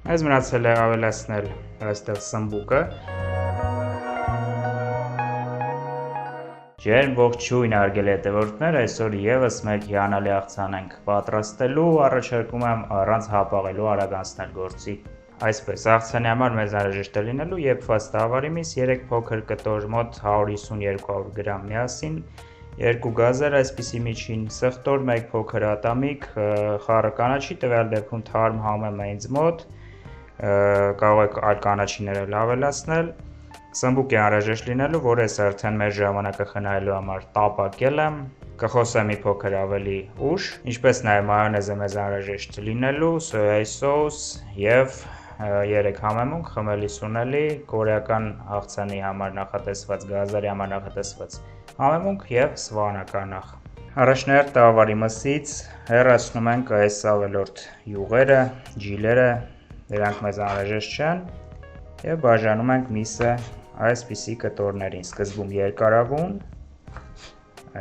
Այս մնացել է ավելացնել այստեղ սմբուկը։ Ջերմ ողջույն հարգելի հետևորդներ, այսօր եւս մեկ հիանալի աղցան ենք պատրաստելու, առաջարկում եմ առանց հապաղելու արագ անցնել գործի։ Այսպես, աղցանի համար մեզ անհրաժեշտ է լինելու եփված տավարի միս 3 փոքր կտոր մոտ 150-200 գրամ միասին, 2 գազեր այսպիսի միջին, սխտոր 1 փոքր ատամիկ, խառը կանաչի, տվյալ դեպքում թարմ համեմ է ինձ մոտ, կարող եք այլ կանաչիներ էլ ավելացնել, սմբուկ է անհրաժեշտ լինելու, որ ես արդեն մեր ժամանակը խնայելու համար տապակել եմ, կխոսեմ մի փոքր ավելի ուշ, ինչպես նաև մայոնեզը մեզ անհրաժեշտ լինելու, սոյայի սոուս եւ 3 համեմունք խմելի սունելի, կորեական աղցանի համար նախատեսված, գազարի համար նախատեսված համեմունք եւ սվանականախ։ Առաջնահերթ տավարի մսից հեռացնում ենք այս ավելորդ յուղերը, ջիլերը, դրանք մեզ անհրաժեշտ չեն եւ բաժանում ենք միսը այսպիսի կտորներին, սկզբում երկարավուն,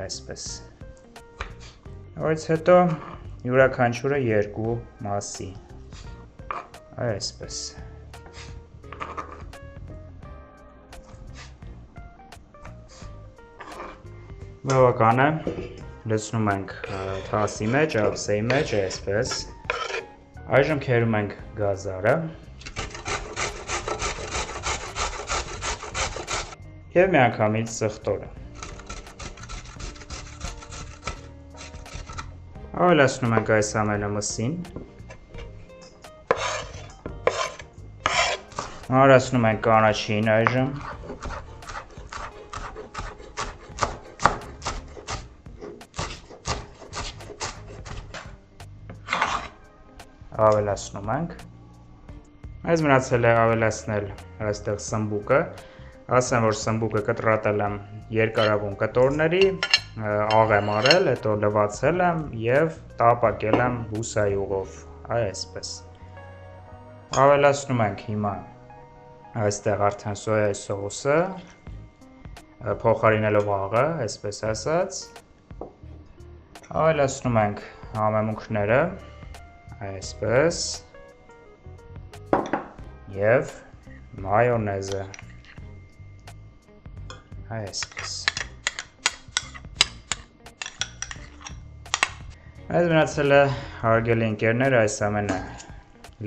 այսպես, որից հետո յուրաքանչյուրը 2 մասի, այսպես, բավական է, լցնում ենք թասի մեջ, ափսեի մեջ, այսպես, այժմ քերում ենք գազարը և միանգամից սխտորը։ Ավելացնում ենք այս ամենը մսին, հարացնում ենք կանաչին այժմ, ավելացնում ենք, այս մնացել է ավելացնել այստեղ սմբուկը, ասեմ, որ սմբուկը կտրատել եմ երկարավուն կտորների, աղ եմ արել, հետո լվացել եմ և տապակել եմ բուսայուղով, այսպես, ավելացնում ենք հիմա այստեղ արդեն սոյայի սոուսը, փոխարինելով աղը, այսպես ասած, ավելացնում ենք համեմունքները, այսպես, և մայոնեզը, այսպես, այս մնացել է հարգելի ընկերներ այս ամենը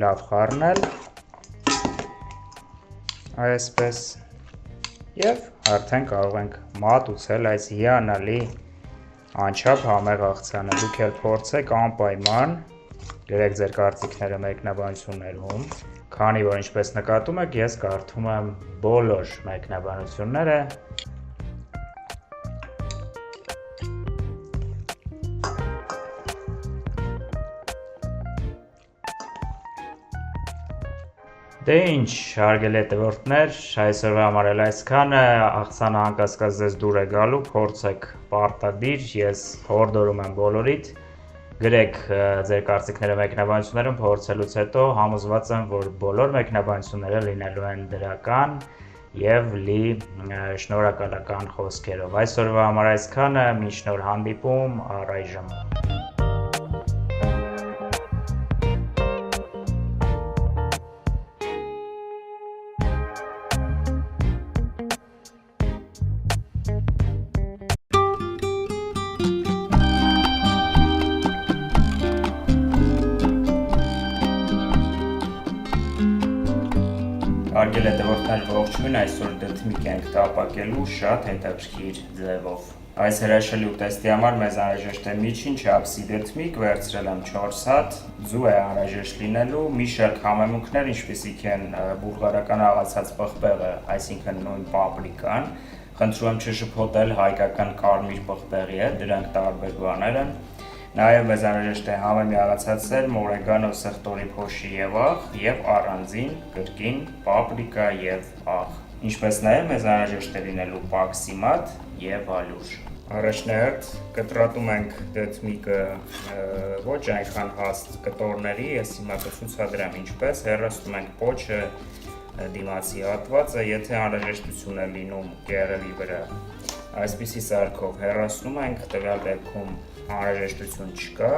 լավ խառնել, այսպես, և արդեն կարող ենք մատուցել այս հիանալի անչափ համեղ աղցանը, դուք էլ փորձեք անպայման, գրեք ձեր կարծիքները մեկնաբանություններում, քանի որ ինչպես նկատում եք, ես կարդում եմ բոլոր մեկնաբանությունները, Դե ինչ, հարգելի հետևորդներ, այսօրվա համար էլ այսքանը, աղցանը անկասկած ձեզ դուր է գալու, փորձեք պարտադիր, ես հորդորում եմ բոլորիդ, գրեք ձեր կարծիքները մեկնաբանություններում, փորձելուց հետո համոզված եմ, որ բոլոր մեկնաբանությունները լինելու են դրական և լի շնորհակալական խոսքերով։ Այսօրվա համար այսքանը, մինչ նոր հանդիպում, առայժմ։ Հարգելի հետևորդներ, ողջույն, այսօր դդմիկ ենք տապակելու շատ հետաքրքիր ձևով։ Այս հրաշալի ուտեստի համար մեզ անհրաժեշտ է միջին չափսի դդմիկ, վերցրել եմ 4 հատ, ձու է անհրաժեշտ լինելու, մի շարք համեմունքներ, ինչպիսիք են բուլղարական աղացած պղպեղը, այսինքն նույն պապրիկան, խնդրում եմ չշփոթել հայկական կարմիր պղպեղի հետ, դրանք տարբեր բաներ են։ Նաև մեզ անհրաժեշտ է համեմի աղացած սերմ, օրեգանո, սխտորի փոշի և աղ, և առանձին կրկին պապրիկա և աղ։ Ինչպես նաև մեզ անհրաժեշտ է լինելու պաքսիմատ և ալյուր։ Առաջնահերթ կտրատում ենք դդմիկը ոչ այնքան հաստ կտորների, ես հիմա կցուցադրեմ ինչպես, հեռացնում ենք պոչը դիմացի հատվածը, եթե անհրաժեշտություն է լինում կեռերի վրա, այսպիսի սարքով հեռացնում ենք, տվյալ դեպքում անհրաժեշտություն չկա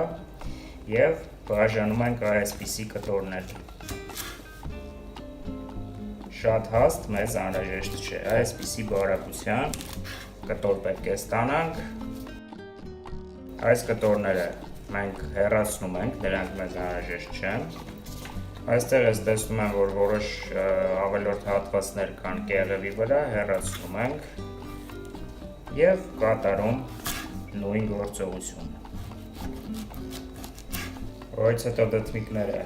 և բաժանում ենք այսպիսի կտորների։ շատ հաստ մեզ անհրաժեշտ չէ, այսպիսի բարակության կտոր պետք է ստանանք, այս կտորները մենք հեռացնում ենք, դրանք մեզ անհրաժեշտ չեն, այստեղ ես տեսնում եմ, որ որոշ ավելորդ հատվածներ կան կեղևի վրա, հեռացնում ենք և կատարում նույն գործողություն։ Որից հետո դդմիկները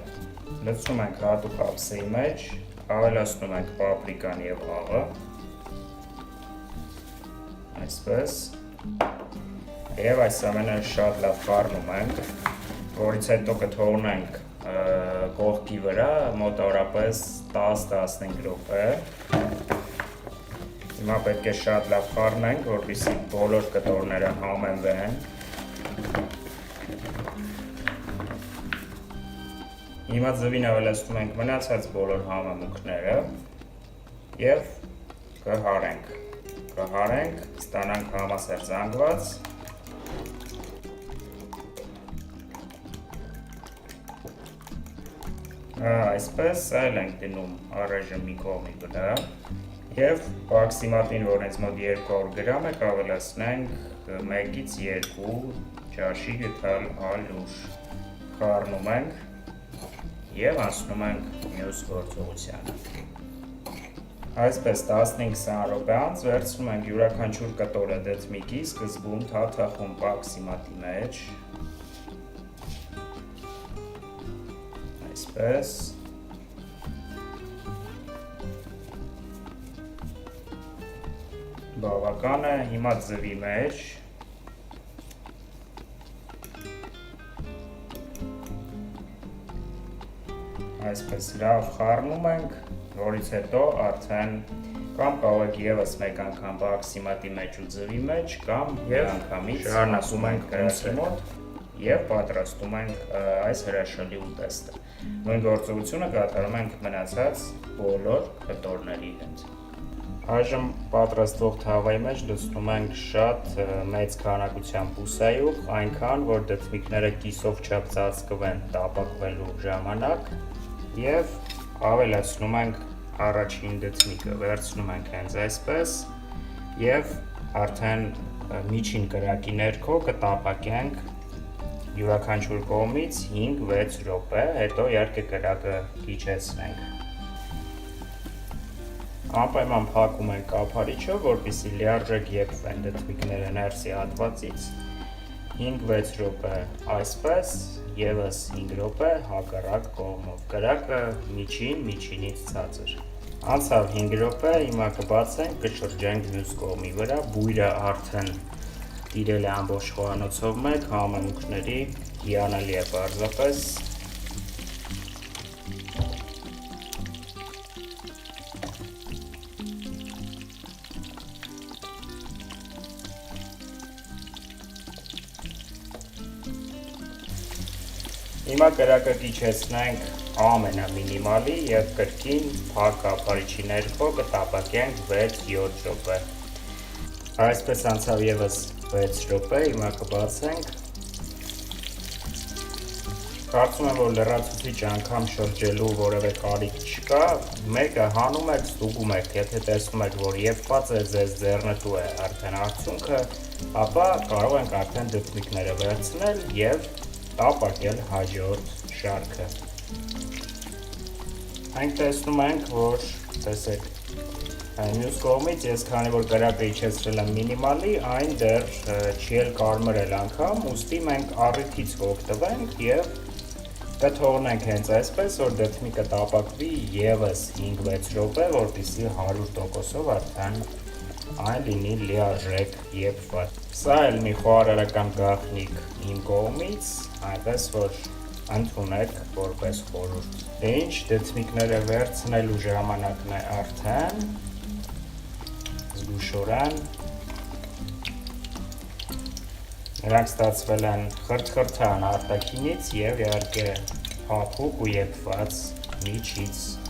լցնում ենք հատուկ ափսեի մեջ, ավելացնում ենք պապրիկան և աղը, այսպես, և այս ամենը շատ լավ խառնում ենք, որից հետո կթողնենք կողքի վրա մոտավորապես 10-15 րոպե։ Հիմա պետք է շատ լավ խառնենք, որպեսզի բոլոր կտորները համեմվեն։ Հիմա ձվին ավելացնում ենք մնացած բոլոր համեմունքները և կհարենք, ստանանք համասեր զանգված։ Այսպես այլ ենք դնում առայժմ մի կողմի վրա և պաքսիմատին, որ հենց մոտ 200 գրամ է, ավելացնենք 1-ից 2 ճաշի գթալ ալյուր, խառնում ենք և անցնում ենք մյուս գործողությանը։ Այսպես 15-20 րոպե անց վերցնում ենք յուրաքանչյուր կտորը դդմիկի սկզբում թաթախում պաքսիմատի մեջ, այսպես, բավական է, հիմա ձվի մեջ, այսպես լավ խառնում ենք, որից հետո արդեն կամ կարող եք ևս մեկ անգամ պաքսիմատի մեջ ու ձվի մեջ, կամ և անգամից շարունակում ենք կրակի մոտ և պատրաստում ենք այս հրաշալի ուտեստը։ Նույն գործողությունը կատարում ենք մնացած բոլոր կտորների հետ։ Այժմ պատրաստվող թավայի մեջ լցնում ենք շատ մեծ քանակությամբ բուսայուղ, այնքան, որ դդմիկները կիսով չափ ծածկվեն տապակվելու ժամանակ և ավելացնում ենք առաջին դդմիկը, վերցնում ենք հենց այսպես և արդեն միջին կրակի ներքո կտապակենք յուրաքանչյուր կողմից 5-6 րոպե, հետո իհարկե կրակը իջեցնենք։ Անպայման փակում ենք կափարիչով, որպեսզի լիարժեք եփվեն դդմիկները ներսի հատվածից, 5-6 րոպե այսպես, ևս 5 րոպե հակառակ կողմով, կրակը միջինից ցածր։ Անցավ 5 րոպե, հիմա կբացենք, կշրջենք մյուս կողմի վրա, բույրը արդեն տիրել է ամբողջ խոհանոցով մեկ, համեմունքների հիանալի է պարզապես։ Հիմա կրակը իջեցնենք ամենամինիմալի և կրկին փակ կափարիչի ներքո կտապակենք 6-7 րոպե։ Այսպես անցավ ևս 6 րոպե, հիմա կբացենք։ Կարծում եմ, որ լրացուցիչ անգամ շրջելու որևէ կարիք չկա, մեկը հանում եք, ստուգում եք, եթե տեսնում եք, որ եփված է, ձեզ ձեռնտու է արդեն արդյունքը, ապա կարող ենք արդեն դդմիկները վերցնել և տապակել հաջորդ շարքը։ Մենք տեսնում ենք, որ տեսեք, մյուս կողմից ես քանի որ կրակը իջեցրել եմ մինիմալի, այն դեռ չի էլ կարմրել անգամ, ուստի մենք առիթից կօգտվենք և կթողնենք հենց այսպես, որ դդմիկը տապակվի ևս 5-6 րոպե, որպեսզի 100%-ով արդեն այն լինի լիարժեք եփված։ Սա էլ մի խոհարարական գաղտնիք իմ կողմից, այնպես որ ընդունեք որպես խորհուրդ։ Դե ինչ, դդմիկները վերցնելու ժամանակն է արդեն, զգուշորեն։ Նրանք ստացվել են խրթխրթան արտաքինից և իհարկե փափուկ ու եփված միջից։